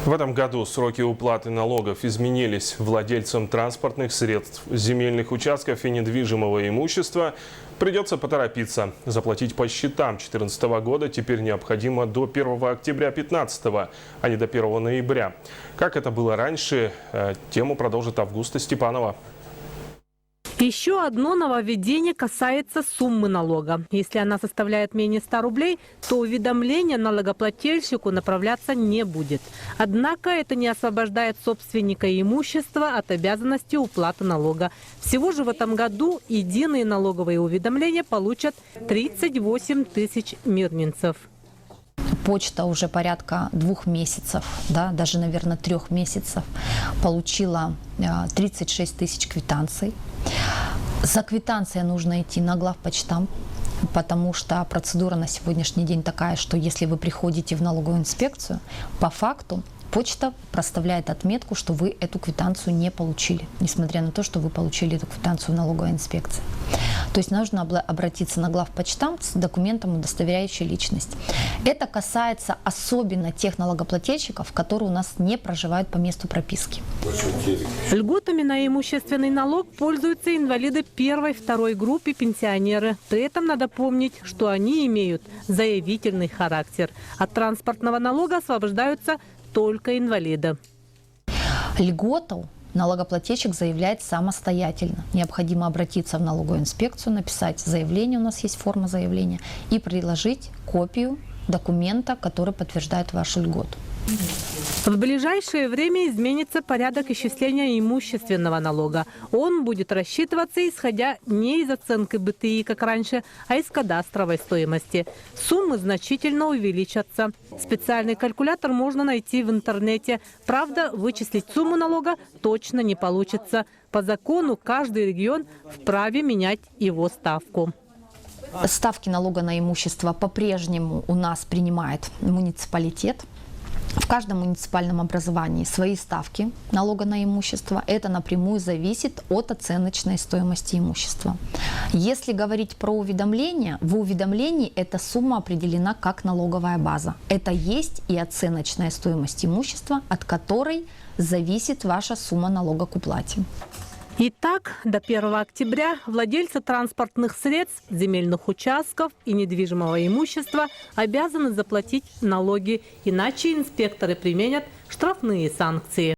В этом году сроки уплаты налогов изменились. Владельцам транспортных средств, земельных участков и недвижимого имущества придется поторопиться. Заплатить по счетам 2014 года теперь необходимо до 1 октября 2015, а не до 1 ноября. Как это было раньше, тему продолжит Августа Степанова. Еще одно нововведение касается суммы налога. Если она составляет менее 100 рублей, то уведомление налогоплательщику направляться не будет. Однако это не освобождает собственника имущества от обязанности уплаты налога. Всего же в этом году единые налоговые уведомления получат 38 тысяч мирнинцев. Почта уже порядка 2 месяцев, да, даже, наверное, 3 месяцев получила 36 тысяч квитанций. За квитанцией нужно идти на главпочтамт, потому что процедура на сегодняшний день такая, что если вы приходите в налоговую инспекцию, по факту почта проставляет отметку, что вы эту квитанцию не получили, несмотря на то, что вы получили эту квитанцию в налоговой инспекции. То есть нужно обратиться на главпочтамт с документом, удостоверяющим личность. Это касается особенно тех налогоплательщиков, которые у нас не проживают по месту прописки. Льготами на имущественный налог пользуются инвалиды 1-й, 2-й группы, пенсионеры. При этом надо помнить, что они имеют заявительный характер. От транспортного налога освобождаются только инвалиды. Льготу налогоплательщик заявляет самостоятельно. Необходимо обратиться в налоговую инспекцию, написать заявление, у нас есть форма заявления, и приложить копию документа, который подтверждает вашу льготу. В ближайшее время изменится порядок исчисления имущественного налога. Он будет рассчитываться, исходя не из оценки БТИ, как раньше, а из кадастровой стоимости. Суммы значительно увеличатся. Специальный калькулятор можно найти в интернете. Правда, вычислить сумму налога точно не получится. По закону каждый регион вправе менять его ставку. Ставки налога на имущество по-прежнему у нас принимает муниципалитет. В каждом муниципальном образовании свои ставки налога на имущество. Это напрямую зависит от оценочной стоимости имущества. Если говорить про уведомление, в уведомлении эта сумма определена как налоговая база. Это есть и оценочная стоимость имущества, от которой зависит ваша сумма налога к уплате. Итак, до 1 октября владельцы транспортных средств, земельных участков и недвижимого имущества обязаны заплатить налоги, иначе инспекторы применят штрафные санкции.